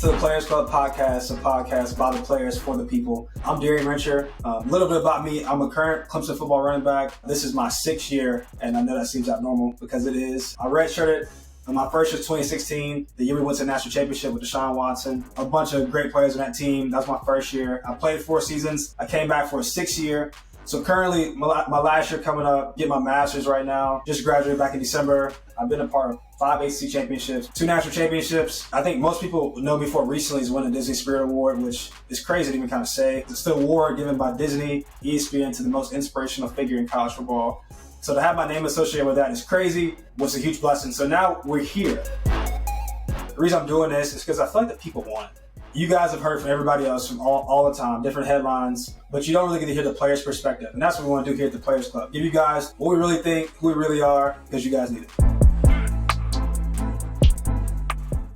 to the Players Club podcast, a podcast by the players for the people. I'm Darien Rencher. A little bit about me. I'm a current Clemson football running back. This is my 6th year, and I know that seems abnormal because it is. I redshirted. My first year was 2016, the year we went to the national championship with Justyn Ross. A bunch of great players on that team. That was my first year. I played 4 seasons. I came back for a 6th year. So currently, my last year coming up, get my master's right now. Just graduated back in December. I've been a part of 5 ACC championships, 2 national championships. I think most people know me for recently is winning the Disney Spirit Award, which is crazy to even kind of say. It's the award given by Disney, ESPN, to the most inspirational figure in college football. So to have my name associated with that is crazy, was a huge blessing. So now we're here. The reason I'm doing this is because I feel like the people want it. You guys have heard from everybody else from all the time, different headlines, but you don't really get to hear the players' perspective. And that's what we want to do here at the Players Club. Give you guys what we really think, who we really are, because you guys need it.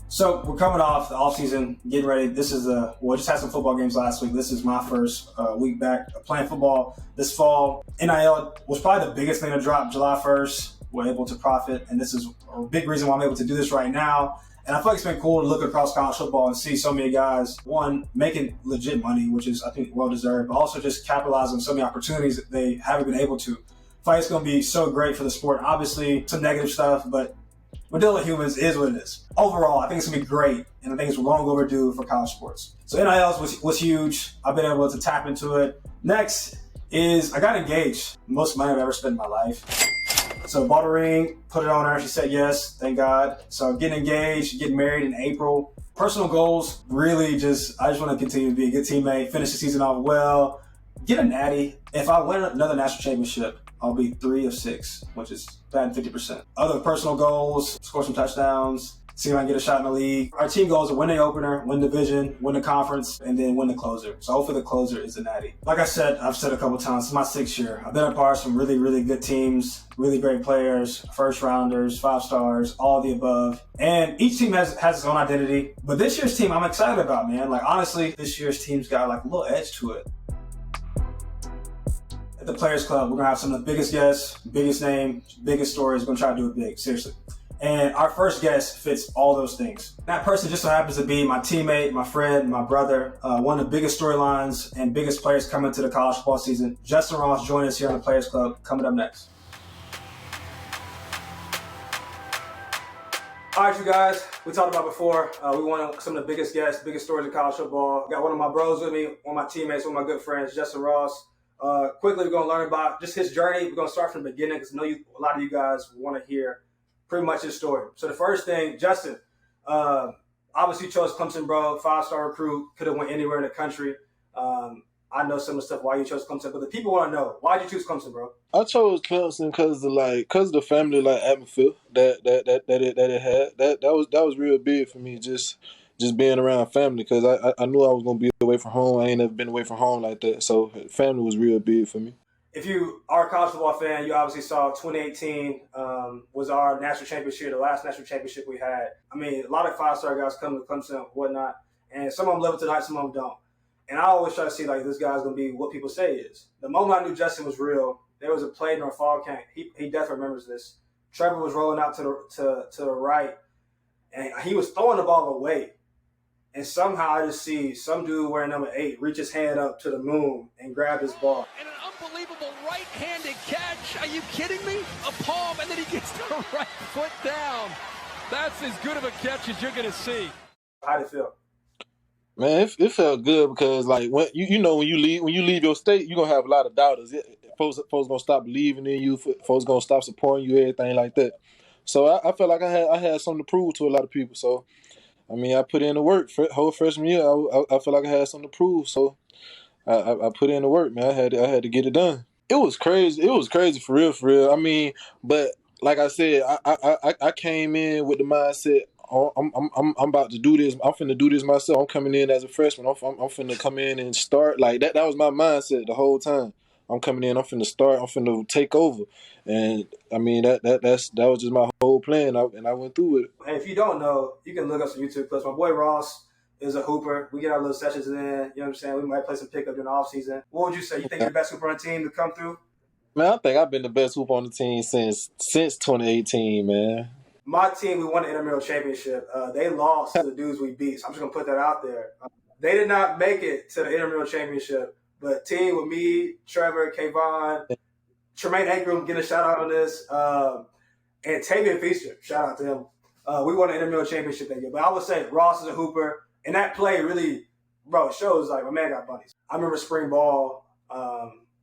So we're coming off the offseason, getting ready. This is just had some football games last week. This is my first week back playing football this fall. NIL was probably the biggest thing to drop July 1st. We're able to profit, and this is a big reason why I'm able to do this right now. And I feel like it's been cool to look across college football and see so many guys, one, making legit money, which is, I think, well-deserved, but also just capitalizing on so many opportunities that they haven't been able to. I feel like it's going to be so great for the sport. Obviously, some negative stuff, but we're dealing with humans, it is what it is. Overall, I think it's going to be great, and I think it's long overdue for college sports. So NIL was huge. I've been able to tap into it. Next is I got engaged. Most money I've ever spent in my life. So bought a ring, put it on her. She said yes, thank God. So getting engaged, getting married in April. Personal goals, really I just want to continue to be a good teammate, finish the season off well, get a natty. If I win another national championship, I'll be 3 of 6, which is batting 50%. Other personal goals, score some touchdowns, see if I can get a shot in the league. Our team goals are win the opener, win division, win the conference, and then win the closer. So hopefully the closer is the natty. Like I said, I've said a couple times, it's my 6th year. I've been a part of some really, really good teams, really great players, first rounders, 5 stars, all of the above. And each team has its own identity. But this year's team I'm excited about, man. Like honestly, this year's team's got like a little edge to it. At the Players Club, we're gonna have some of the biggest guests, biggest name, biggest stories. We're gonna try to do it big, seriously. And our first guest fits all those things. That person just so happens to be my teammate, my friend, my brother, one of the biggest storylines and biggest players coming to the college football season. Justyn Ross joining us here on the Players Club, coming up next. All right, you guys, we talked about before, we want some of the biggest guests, biggest stories of college football. Got one of my bros with me, one of my teammates, one of my good friends, Justyn Ross. Quickly, we're going to learn about just his journey. We're going to start from the beginning because I know a lot of you guys want to hear pretty much his story. So the first thing, Justyn, obviously you chose Clemson, bro, 5-star recruit, could have went anywhere in the country. I know some of the stuff why you chose Clemson, but the people want to know, why did you choose Clemson, bro? I chose Clemson because of the family atmosphere that it had. That was real big for me, just being around family, because I knew I was gonna be away from home. I ain't never been away from home like that, so family was real big for me. If you are a college football fan, you obviously saw 2018 was our national championship, the last national championship we had. I mean, a lot of 5-star guys come to Clemson and whatnot, and some of them live it tonight, some of them don't. And I always try to see, like, this guy's going to be what people say he is. The moment I knew Justyn was real, there was a play in our fall camp. He definitely remembers this. Trevor was rolling out to the right, and he was throwing the ball away. And somehow I just see some dude wearing number 8 reach his hand up to the moon and grab his ball. And an unbelievable right-handed catch. Are you kidding me? A palm, and then he gets the right foot down. That's as good of a catch as you're going to see. How'd it feel? Man, it felt good because, like, when you leave your state, you're gonna have a lot of doubters. Folks gonna stop believing in you. Folks gonna stop supporting you, everything like that. So I felt like I had something to prove to a lot of people. So I mean, I put in the work. Whole freshman year, I felt like I had something to prove. So I put in the work, man. I had to get it done. It was crazy. It was crazy for real. I mean, but like I said, I came in with the mindset, I'm about to do this. I'm finna do this myself. I'm coming in as a freshman. I'm finna come in and start. Like that was my mindset the whole time. I'm coming in. I'm finna start. I'm finna take over. And I mean that was just my whole plan. And I went through with it. Hey, if you don't know, you can look up some YouTube clips. My boy Ross is a hooper. We get our little sessions in. You know what I'm saying? We might play some pickup during the off season. What would you say? You think you're the best hooper on the team to come through? Man, I think I've been the best hooper on the team since 2018, man. my team, we won the intramural championship. They lost to the dudes we beat. So I'm just gonna put that out there. They did not make it to the intramural championship, but team with me, Trevor, Kayvon, Tremaine Ankrum, get a shout out on this, and Tavian Feaster, shout out to him. We won the intramural championship that year. But I would say Ross is a hooper, and that play really, bro, it shows like my man got bunnies. I remember spring ball.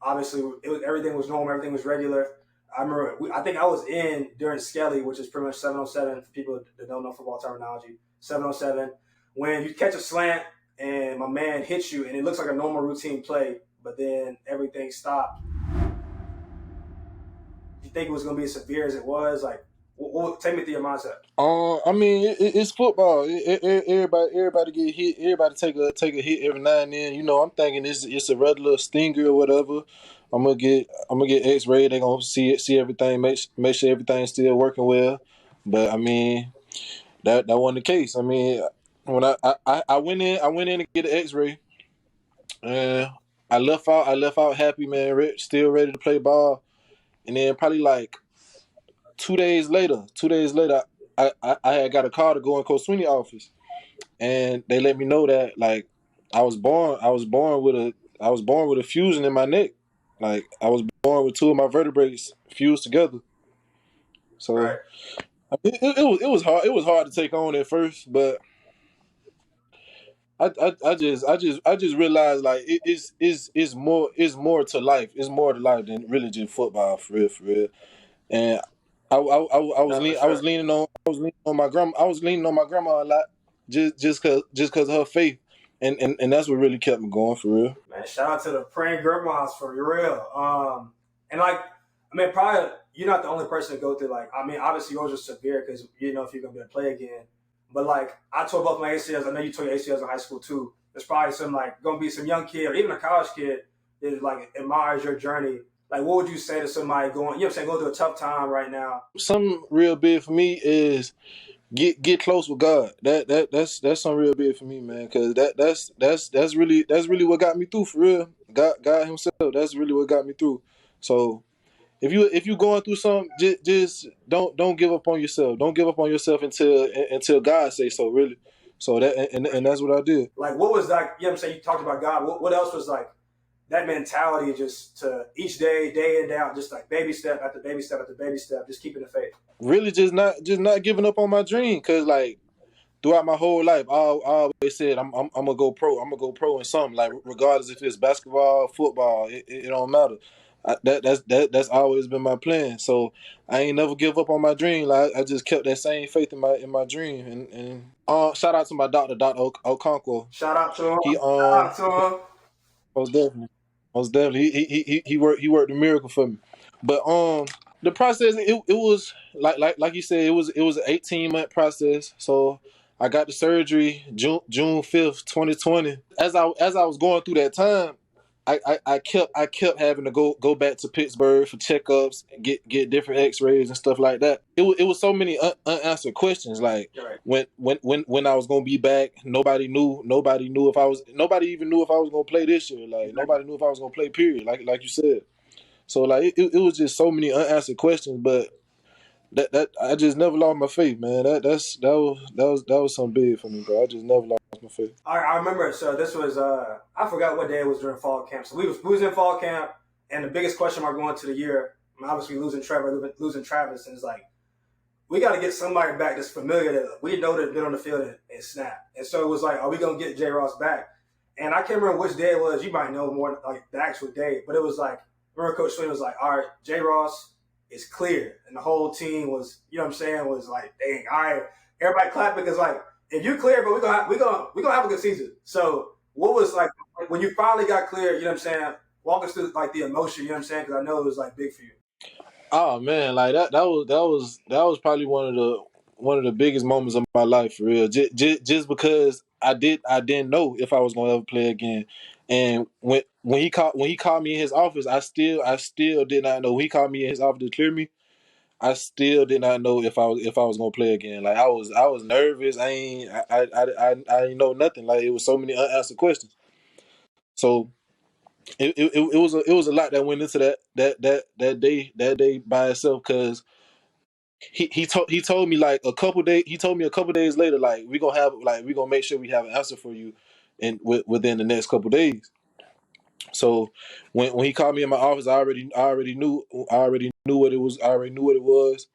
Obviously, everything was normal, everything was regular. I remember, I think I was in during Skelly, which is pretty much 707 for people that don't know football terminology. 707. When you catch a slant and my man hits you, and it looks like a normal routine play, but then everything stopped. You think it was going to be as severe as it was? Like, take me through your mindset. I mean, it's football. Everybody get hit. Everybody take a hit every now and then. You know, I'm thinking it's a regular stinger or whatever. I'm gonna get X-ray. They gonna see everything. Make sure everything's still working well. But I mean, that wasn't the case. I mean, when I went in to get an X-ray, and I left out happy, man. Still ready to play ball. And then probably like 2 days later, I had got a call to go in Coach Sweeney's office, and they let me know that like I was born with a fusion in my neck. Like I was born with 2 of my vertebrae fused together. So Right. I mean, it was hard. It was hard to take on at first, but I just realized like it's more to life. It's more to life than really just football for real. And I was leaning on my grandma. I was leaning on my grandma a lot, just cause of her faith, and that's what really kept me going for real. Man, shout out to the praying grandmas for real. And like, I mean, probably you're not the only person to go through. Like, I mean, obviously yours is severe because you know if you're gonna be able to play again. But like, I tore both my ACLs. I know you tore your ACLs in high school too. There's probably some like gonna be some young kid or even a college kid that like admires your journey. Like, what would you say to somebody going, you know what I'm saying, going through a tough time right now? Something real big for me is get close with God. That's something real big for me, man. Cause that's really what got me through for real. God Himself. That's really what got me through. So if you going through something, just don't give up on yourself. Don't give up on yourself until God say so. Really. So that and that's what I did. Like, what was that? You know what I'm saying? You talked about God. What else was like that mentality just to each day, day in, day out, just like baby step after baby step after baby step, just keeping the faith? Really just not giving up on my dream. Cause like throughout my whole life, I always said I'm gonna go pro. I'm gonna go pro in something. Like regardless if it's basketball, football, it don't matter. That's always been my plan. So I ain't never give up on my dream. Like I just kept that same faith in my dream. And shout out to my doctor, Dr. Okonkwo. Shout out to him. He Shout out to him. most definitely. He worked a miracle for me. But the process it was like you said, it was an 18-month process. So I got the surgery June 5th, 2020. As I was going through that time, I kept having to go back to Pittsburgh for checkups, get different X-rays and stuff like that. It was so many unanswered questions. Like Right. when I was gonna be back, nobody even knew if I was gonna play this year. Like nobody knew if I was gonna play. Period. Like you said. So like it was just so many unanswered questions, but that I just never lost my faith, man. That was something big for me, bro. I just never lost my faith. I remember. So this was I forgot what day it was during fall camp. So we was in fall camp, and the biggest question mark going to the year, I mean, obviously losing Trevor, losing Travis, and it's like we got to get somebody back that's familiar that we know that's been on the field and snap. And so it was like, are we gonna get J. Ross back? And I can't remember which day it was. You might know more like the actual day, but it was like, remember Coach Sweeney was like, all right, J. Ross is clear, and the whole team was, you know what I'm saying, was like, dang, all right, everybody clapping because like, if you clear, but we're gonna have a good season. So what was like when you finally got clear? You know what I'm saying? Walk us through like the emotion. You know what I'm saying? Because I know it was like big for you. Oh man, like that was probably one of the biggest moments of my life for real. Just because I didn't know if I was gonna ever play again, and when he called me in his office, I still did not know. When he called me in his office to clear me, I still did not know if I was gonna play again. Like I was nervous. I ain't know nothing. Like it was so many unanswered questions. So it was a lot that went into that day by itself, because he told me like a couple days. He told me a couple days later, like we gonna make sure we have an answer for you, within the next couple days. So when he called me in my office, I already knew what it was. I already knew what it was.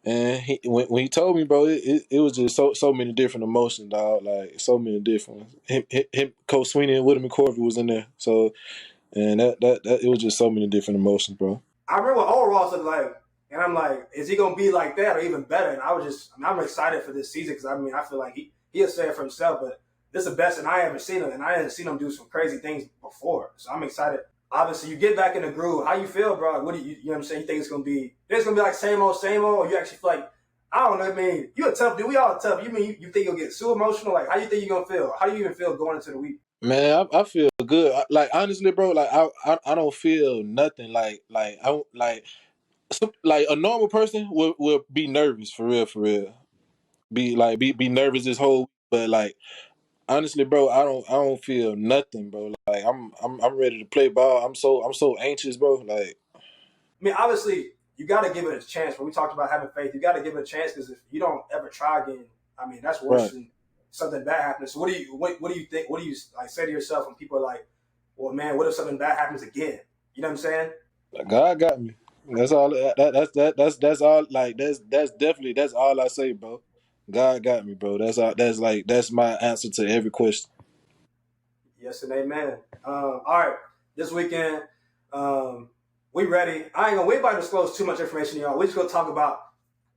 And when he told me, bro, it was just so many different emotions, dog. Like so many different ones. Him Coach Sweeney and Whitman Corby was in there. So and that it was just so many different emotions, bro. I remember what old Ross looked like, and I'm like, is he gonna be like that or even better? And I'm excited for this season because I feel like he'll say it for himself, but this is the best, and I haven't seen him, and I haven't seen him do some crazy things before. So I'm excited. Obviously, you get back in the groove. How you feel, bro? What do you know what I'm saying? You think it's gonna be like same old, or you actually feel like, I don't know, I mean, you a tough dude. We all tough. You mean you think you'll get so emotional? Like, how you think you're gonna feel? How do you even feel going into the week? Man, I feel good. Like honestly, bro, like I don't feel nothing. Like I don't like a normal person will be nervous for real. Be nervous this whole, but like honestly, bro, I don't feel nothing, bro. Like I'm ready to play ball. I'm so anxious, bro. Like I mean, obviously, you got to give it a chance. When we talked about having faith, you got to give it a chance because if you don't ever try again, I mean, that's worse right. than something bad happens. So what do you think? What do you like say to yourself when people are like, "Well, man, what if something bad happens again?" You know what I'm saying? God got me. That's all. That's all. Like that's all I say, bro. God got me, bro. That's all. That's my answer to every question. Yes and amen. All right, this weekend, we ready. We ain't about to disclose too much information, y'all. We just gonna talk about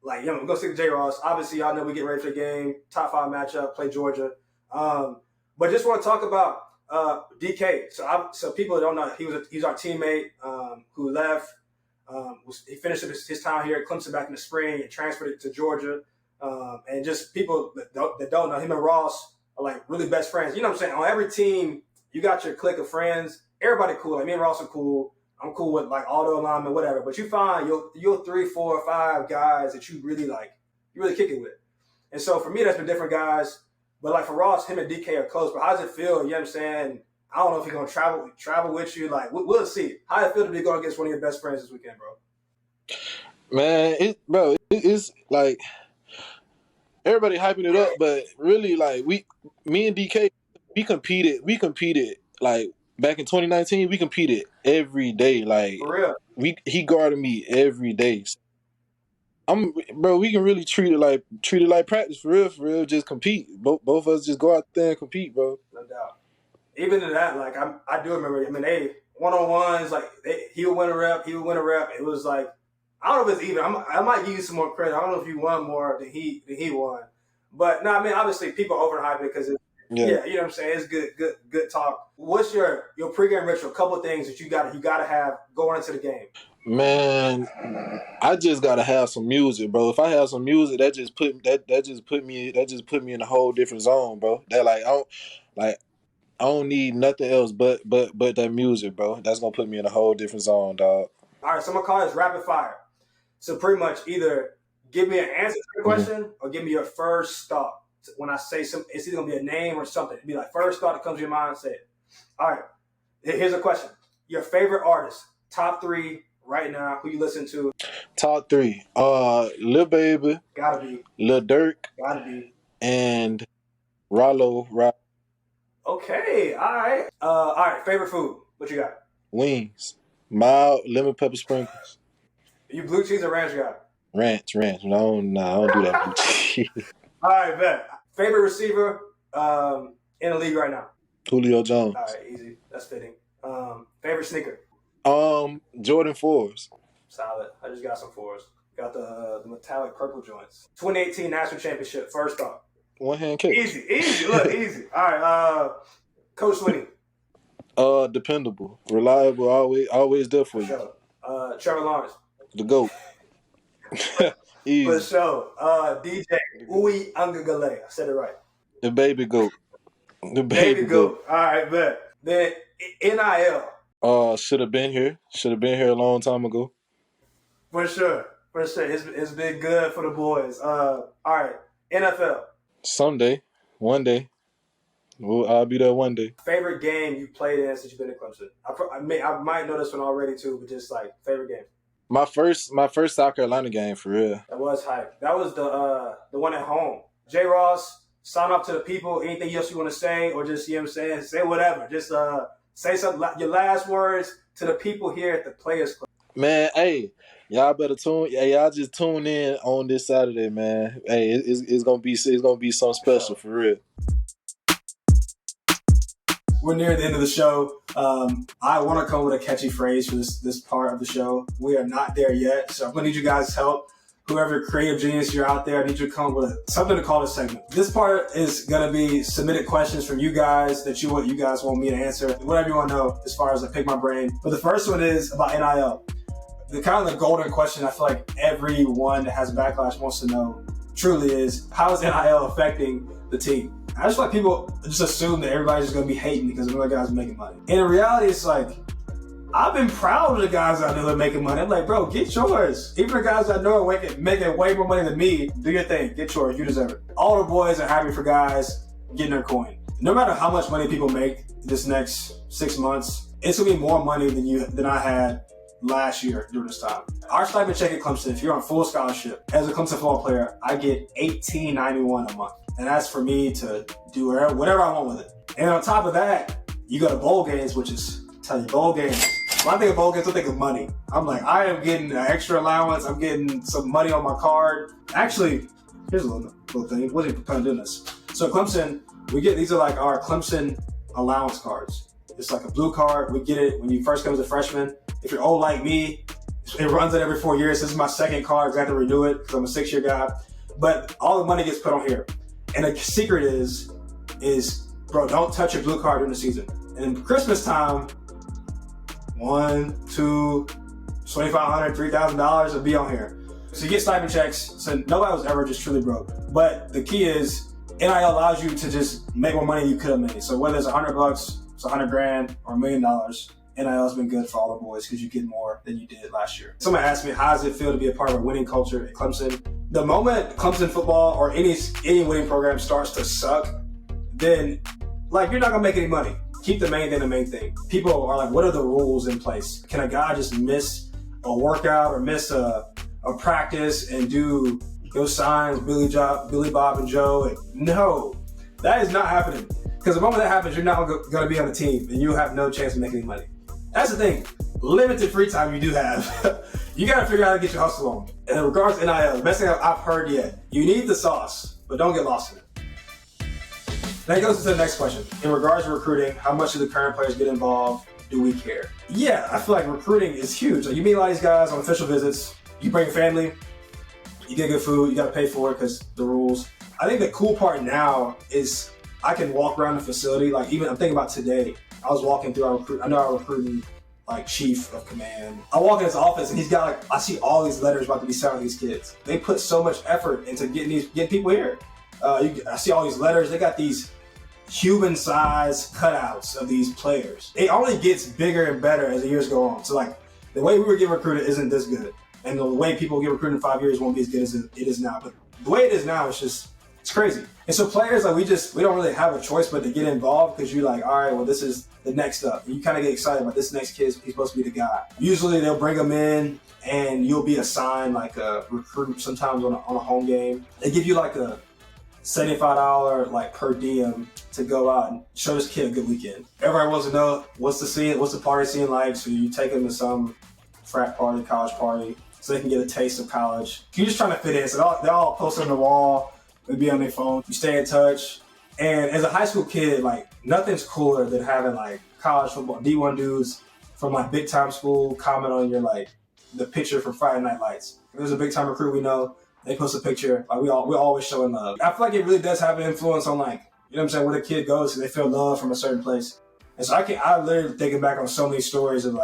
we're gonna stick to J. Ross. Obviously, y'all know we get ready for the game. Top 5 matchup, play Georgia. But just want to talk about DK. So people don't know he's our teammate who left. He finished his time here at Clemson back in the spring and transferred it to Georgia. And just people that don't know, him and Ross are like really best friends. You know what I'm saying? On every team, you got your clique of friends. Everybody cool. Like me and Ross are cool. I'm cool with like all the alignment, whatever. But you find your 3, 4, 5 guys that you really like, you really kick it with. And so for me, that's been different guys. But like for Ross, him and DK are close. But how does it feel? You know what I'm saying? I don't know if he's gonna travel with you. Like we'll see. How does it feel to be going against one of your best friends this weekend, bro? Man, it's like everybody hyping it up, but really like me and DK, we competed like back in 2019. We competed every day. Like For real. he guarded me every day. Bro, we can really treat it like practice for real. Just compete. Both of us just go out there and compete, bro. No doubt. Even to that, like I do remember. I mean, they one-on-ones. Like he would win a rep. It was like I don't know if it's even. I might give you some more credit. I don't know if you won more than he won. But no, I mean, obviously people overhype it because yeah, you know what I'm saying. It's good talk. What's your pregame ritual? A couple of things that you got to have going into the game. Man, I just gotta have some music, bro. If I have some music, that just put me in a whole different zone, bro. That I don't need nothing else but that music, bro. That's gonna put me in a whole different zone, dog. All right, so I'm gonna call this rapid fire. So pretty much either give me an answer to the question or give me your first thought. When I say something, it's either gonna be a name or something. It'd be like first thought that comes to your mind, say it. All right. Here's a question. Your favorite artist, top 3 right now, who you listen to? Top 3. Lil Baby. Gotta be. Lil Durk. Gotta be. And Rollo. Okay, all right, favorite food. What you got? Wings. Mild lemon pepper sprinkles. You blue cheese or ranch guy? Ranch. No, I don't do that blue cheese. All right, bet. Favorite receiver in the league right now? Julio Jones. All right, easy. That's fitting. Favorite sneaker? Jordan 4s. Solid. I just got some 4s. Got the metallic purple joints. 2018 National Championship. First thought. One hand kick. Easy. Look, easy. All right. Coach Sweeney. Dependable, reliable, always there for you. Sure. Trevor Lawrence. The GOAT. Easy. For sure. DJ Uwe Angagale. I said it right. The baby GOAT. The baby goat. All right, bet. Then NIL. Should have been here a long time ago. For sure. It's been good for the boys. All right, NFL. Someday, one day, I'll be there one day. Favorite game you played in since you've been at Clemson? I might know this one already too, but just like favorite game. My first South Carolina game for real. That was hype. That was the one at home. J. Ross, sign up to the people. Anything else you want to say, or just, you know what I'm saying, say whatever. Just say something. Your last words to the people here at the Players Club. Man, hey, y'all better tune. Hey, y'all just tune in on this Saturday, man. Hey, it's gonna be something special for real. We're near the end of the show. I want to come with a catchy phrase for this part of the show. We are not there yet, so I'm gonna need you guys' help. Whoever creative genius you're out there, I need you to come with something to call this segment. This part is gonna be submitted questions from you guys that you guys want me to answer. Whatever you want to know as far as I pick my brain. But the first one is about NIL. The kind of the golden question I feel like everyone that has backlash wants to know truly is, how is NIL affecting the team? I just feel like people just assume that everybody's just gonna be hating because another guy's making money. And in reality, it's like, I've been proud of the guys out there that are making money. I'm like, bro, get yours. Even the guys I know are making way more money than me, do your thing. Get yours. You deserve it. All the boys are happy for guys getting their coin. No matter how much money people make this next 6 months, it's gonna be more money than I had last year during this time. Our stipend check at Clemson, if you're on full scholarship, as a Clemson football player, I get $18.91 a month. And that's for me to do whatever I want with it. And on top of that, you go to bowl games, which is, tell you, bowl games. When I think of bowl games, I think of money. I'm like, I am getting an extra allowance. I'm getting some money on my card. Actually, here's a little thing. Wasn't even planning on doing this. So Clemson, these are like our Clemson allowance cards. It's like a blue card. We get it when you first come as a freshman. If you're old like me, it runs it every 4 years. This is my second card because I have to renew it because I'm a 6-year guy. But all the money gets put on here. And the secret is, bro, don't touch your blue card during the season. And Christmas time, $1,000, $2,000, $2,500, $3,000 will be on here. So you get stipend checks. So nobody was ever just truly broke. But the key is, NIL allows you to just make more money than you could have made. So whether it's $100, it's $100,000 or $1 million, NIL has been good for all the boys because you get more than you did last year. Someone asked me, how does it feel to be a part of a winning culture at Clemson? The moment Clemson football or any winning program starts to suck, then you're not gonna make any money. Keep the main thing. People are like, what are the rules in place? Can a guy just miss a workout or miss a practice and go signs Billy Bob and Joe? No, that is not happening. Because the moment that happens, you're not gonna be on the team and you'll have no chance of making any money. That's the thing. Limited free time you do have. You gotta figure out how to get your hustle on. And in regards to NIL, the best thing I've heard yet, you need the sauce, but don't get lost in it. That goes to the next question. In regards to recruiting, how much do the current players get involved? Do we care? Yeah, I feel like recruiting is huge. Like, you meet a lot of these guys on official visits. You bring family, you get good food, you gotta pay for it because the rules. I think the cool part now is I can walk around the facility. Like, even I'm thinking about today, I was walking through our recruiting chief of command. I walk in his office and he's got I see all these letters about to be sent to these kids. They put so much effort into getting people here. I see all these letters. They got these human-sized cutouts of these players. It only gets bigger and better as the years go on. So the way we were getting recruited isn't this good. And the way people get recruited in 5 years won't be as good as it is now. But the way it is now, it's crazy. And so players, we don't really have a choice but to get involved because you're like, all right, well, this is the next up. And you kind of get excited about this next kid. He's supposed to be the guy. Usually they'll bring him in and you'll be assigned a recruit sometimes on a home game. They give you a $75 per diem to go out and show this kid a good weekend. Everybody wants to know what's the party scene like. So you take them to some frat party, college party, so they can get a taste of college. You're just trying to fit in. So they're all posted on the wall. They be on their phone. You stay in touch. And as a high school kid, nothing's cooler than having college football D1 dudes from big time school comment on your the picture from Friday Night Lights. If there's a big time recruit we know, they post a picture. We're always showing love. I feel like it really does have an influence on you know what I'm saying, where the kid goes and they feel love from a certain place. And so I literally thinking back on so many stories of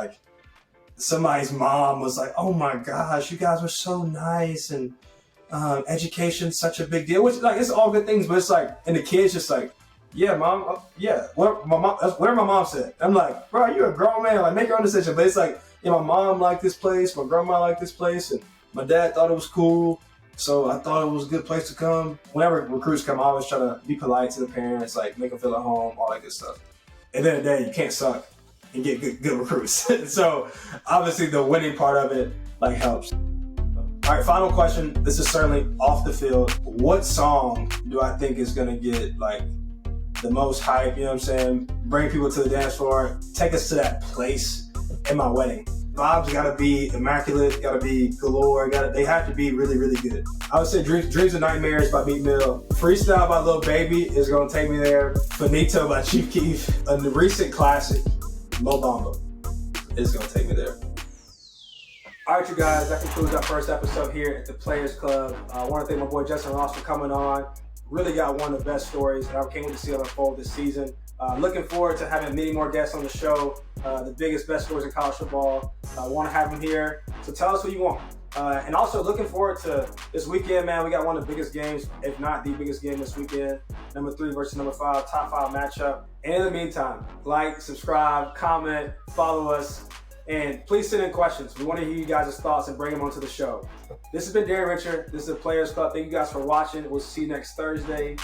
somebody's mom was like, oh my gosh, you guys were so nice and education's such a big deal, which it's all good things, but it's and the kid's just yeah, mom, yeah, what my mom said. I'm like, bro, you're a grown man, make your own decision. But it's yeah, my mom liked this place, my grandma liked this place, and my dad thought it was cool, so I thought it was a good place to come. Whenever recruits come, I always try to be polite to the parents, make them feel at home, all that good stuff. At the end of the day, you can't suck and get good recruits. So obviously the winning part of it like helps. All right, final question. This is certainly off the field. What song do I think is gonna get like the most hype? You know what I'm saying? Bring people to the dance floor. Take us to that place in my wedding. Vibes gotta be immaculate. Gotta be galore. They have to be really, really good. I would say Dreams and Nightmares by Meek Mill. Freestyle by Lil Baby is gonna take me there. Finito by Chief Keef. A recent classic, Mo Bamba, is gonna take me there. All right, you guys, that concludes our first episode here at the Players Club. I want to thank my boy Justyn Ross for coming on. Really got one of the best stories, and I can't wait to see it unfold this season. Looking forward to having many more guests on the show, the biggest, best stories in college football. I want to have them here, so tell us who you want. And also looking forward to this weekend, man. We got one of the biggest games, if not the biggest game this weekend. Number 3 versus number 5, top 5 matchup. And in the meantime, like, subscribe, comment, follow us. And please send in questions. We want to hear you guys' thoughts and bring them onto the show. This has been Darien Rencher. This is the Players Club. Thank you guys for watching. We'll see you next Thursday.